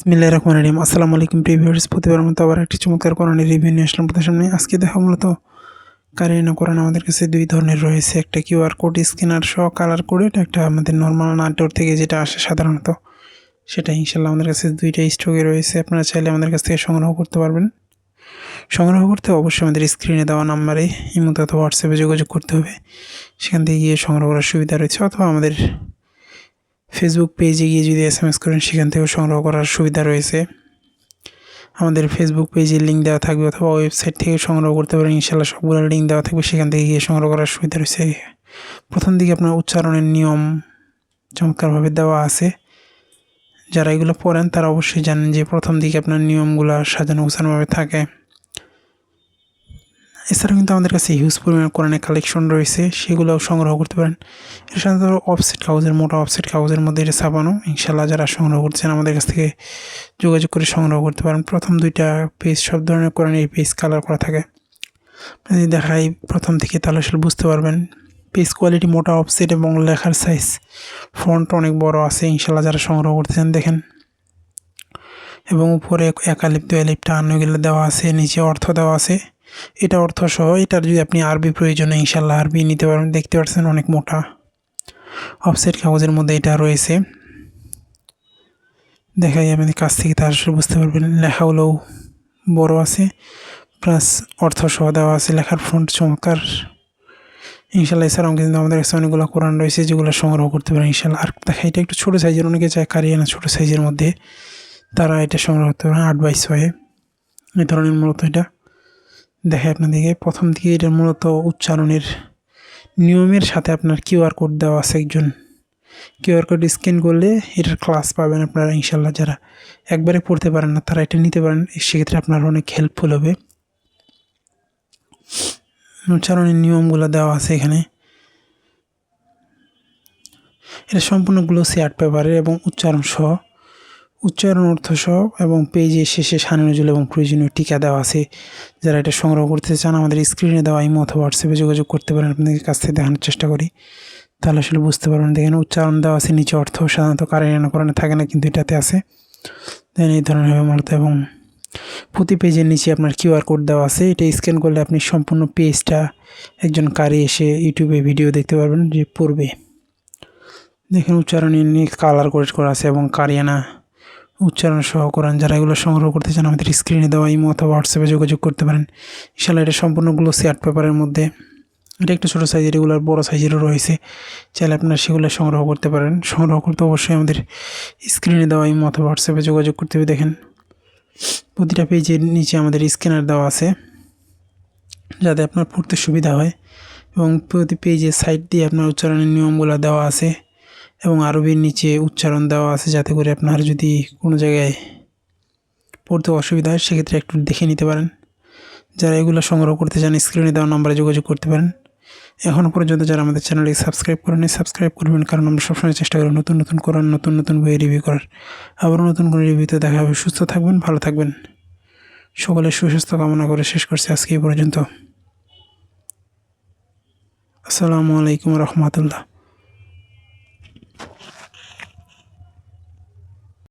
বিসমিল্লাহির রহমানির রহিম। আসসালামু আলাইকুম প্রিয় ভিউয়ার্স, প্রতিবারের মতো আবার একটি চমৎকার কোরআনের রিভিউ নিয়ে আসলাম আপনাদের সামনে। আজকে দেখা মূলত কারিনা কোরআন আমাদের কাছে দুই ধরনের রয়েছে, একটা কিউআর কোড স্ক্যানার সহ কালার কোডেড, একটা আমাদের নর্মাল নাটোর থেকে যেটা আসে সাধারণত সেটা ইনশাল্লাহ আমাদের কাছে দুইটাই স্টকে রয়েছে। আপনারা চাইলে আমাদের কাছ থেকে সংগ্রহ করতে পারবেন। সংগ্রহ করতে অবশ্যই আমাদের স্ক্রিনে দেওয়া নাম্বারে ইমো অথবা হোয়াটসঅ্যাপে যোগাযোগ করতে হবে, সেখান থেকে গিয়ে সংগ্রহ করার সুবিধা রয়েছে, অথবা আমাদের ফেসবুক পেজে গিয়ে যদি SMS করেন সেখান থেকেও সংগ্রহ করার সুবিধা রয়েছে। আমাদের ফেসবুক পেজে লিঙ্ক দেওয়া থাকবে, অথবা ওয়েবসাইট থেকে সংগ্রহ করতে পারেন। ইনশাল্লাহ সবগুলো লিঙ্ক দেওয়া থাকবে, সেখান থেকে গিয়ে সংগ্রহ করার সুবিধা রয়েছে। প্রথম দিকে আপনার উচ্চারণের নিয়ম চমৎকারভাবে দেওয়া আছে। যারা এগুলো পড়েন তারা অবশ্যই জানেন যে প্রথম দিকে আপনার নিয়মগুলো সাজানো গোছানোভাবে থাকে। এছাড়াও কিন্তু আমাদের কাছে হিউজ পরিমাণ কোরআনের কালেকশন রয়েছে, সেগুলোও সংগ্রহ করতে পারেন। এর সাথে অফসেট কাগজের, মোটা অফসেট কাগজের মধ্যে এটা ছাপানো। ইনশাল্লাহ যারা সংগ্রহ করছেন আমাদের কাছ থেকে যোগাযোগ করে সংগ্রহ করতে পারেন। প্রথম দুইটা পেজ সব ধরনের কোরআনের পেজ কালার করা থাকে। যদি দেখাই প্রথম থেকে তাহলে আসলে বুঝতে পারবেন। পেজ কোয়ালিটি মোটা অফসেট এবং লেখার সাইজ ফন্ট অনেক বড় আছে। ইনশাল্লাহ যারা সংগ্রহ করতে চান দেখেন। এবং উপরে এক আলিফ দুই আলিফ টান এগুলো দেওয়া আছে, নিচে অর্থ দেওয়া আছে। এটা অর্থ সহ। এটার যদি আপনি আরবি প্রয়োজনে ইনশাল্লাহ আরবি নিতে পারবেন। দেখতে পাচ্ছেন অনেক মোটা অফসেট কাগজের মধ্যে এটা রয়েছে। দেখাই আমাদের কাছ থেকে তার আসলে বুঝতে পারবেন। লেখাগুলোও বড় আছে, প্লাস অর্থ সহ দেওয়া আছে। লেখার ফন্ট চমৎকার ইনশাল্লাহ। এছাড়াও কিন্তু আমাদের কাছে অনেকগুলো কোরআন রয়েছে যেগুলো সংগ্রহ করতে পারেন ইনশাল্লাহ। আর দেখা এটা একটু ছোটো সাইজের, অনেকে চায় কারিয়ানা ছোটো সাইজের মধ্যে, তারা এটা সংগ্রহ করতে পারেন 8x6 এই ধরনের। মূলত এটা দেখে আপনাদেরকে প্রথম দিকে এটার মূলত উচ্চারণের নিয়মের সাথে আপনার কিউআর কোড দেওয়া আছে। একজন কিউআর কোড স্ক্যান করলে এটার ক্লাস পাবেন আপনারা ইনশাল্লাহ। যারা একবারে পড়তে পারেন না তারা এটা নিতে পারেন, সেক্ষেত্রে আপনার অনেক হেল্পফুল হবে। উচ্চারণের নিয়মগুলো দেওয়া আছে এখানে। এটা সম্পূর্ণ গ্লোসি আর্ট পেপারের এবং উচ্চারণ সহ, উচ্চারণ অর্থ সহ, এবং পেজে শেষে শানে নজরুল এবং প্রয়োজনীয় টিকা দেওয়া আছে। যারা এটা সংগ্রহ করতে চান আমাদের স্ক্রিনে দেওয়া ইমো অথবা হোয়াটসঅ্যাপে যোগাযোগ করতে পারেন। আপনাদের কাছ থেকে দেখানোর চেষ্টা করি, তাহলে আসলে বুঝতে পারবেন। দেখেন উচ্চারণ দেওয়া আছে, নিচে অর্থ সাধারণত কারিনা কোরআনে থাকে না, কিন্তু এটাতে আছে। দেখেন এই ধরনের হবে মূলত। এবং প্রতি পেজের নিচে আপনার কিউআর কোড দেওয়া আছে। এটা স্ক্যান করলে আপনি সম্পূর্ণ পেজটা একজন কারি এসে ইউটিউবে ভিডিও দেখতে পারবেন যে পড়বে। দেখেন উচ্চারণে নিয়ে কালার কোড করা আছে এবং কারিয়ানা উচ্চারণ সহ কোরআন। যারা এগুলো সংগ্রহ করতে চান আমাদের স্ক্রিনে দেওয়া ইমো অথবা হোয়াটসঅ্যাপে যোগাযোগ করতে পারেন ইনশাল্লাহ। এটা সম্পূর্ণ গ্লোসি আর্ট পেপারের মধ্যে। এটা একটু ছোটো সাইজের, এগুলোর বড়ো সাইজেরও রয়েছে, চাইলে আপনারা সেগুলো সংগ্রহ করতে পারেন। সংগ্রহ করতে অবশ্যই আমাদের স্ক্রিনে দেওয়া ইমো অথবা হোয়াটসঅ্যাপে যোগাযোগ করতে হবে। দেখেন প্রতিটা পেজের নিচে আমাদের স্ক্যানার দেওয়া আছে যাতে আপনার পড়তে সুবিধা হয়, এবং প্রতি পেজের সাইড দিয়ে আপনার উচ্চারণের নিয়মগুলো দেওয়া আছে, এবং আরবির নিচে উচ্চারণ দেওয়া আছে, যাতে করে আপনার যদি কোনো জায়গায় পড়তে অসুবিধা হয় সেক্ষেত্রে একটু দেখে নিতে পারেন। যারা এগুলো সংগ্রহ করতে চান স্ক্রিনে দেওয়া নম্বরে যোগাযোগ করতে পারেন। এখনও পর্যন্ত যারা আমাদের চ্যানেলটি সাবস্ক্রাইব করেনি সাবস্ক্রাইব করবেন, কারণ আমরা সবসময় চেষ্টা করি নতুন নতুন কোরআন, নতুন নতুন বই রিভিউ করার। আবারও নতুন কোনো রিভিউতে দেখা হবে। সুস্থ থাকবেন, ভালো থাকবেন। সকলের সুস্বাস্থ্য কামনা করে শেষ করছি আজকে এই পর্যন্ত। আসসালামু আলাইকুম রহমতুল্লাহ।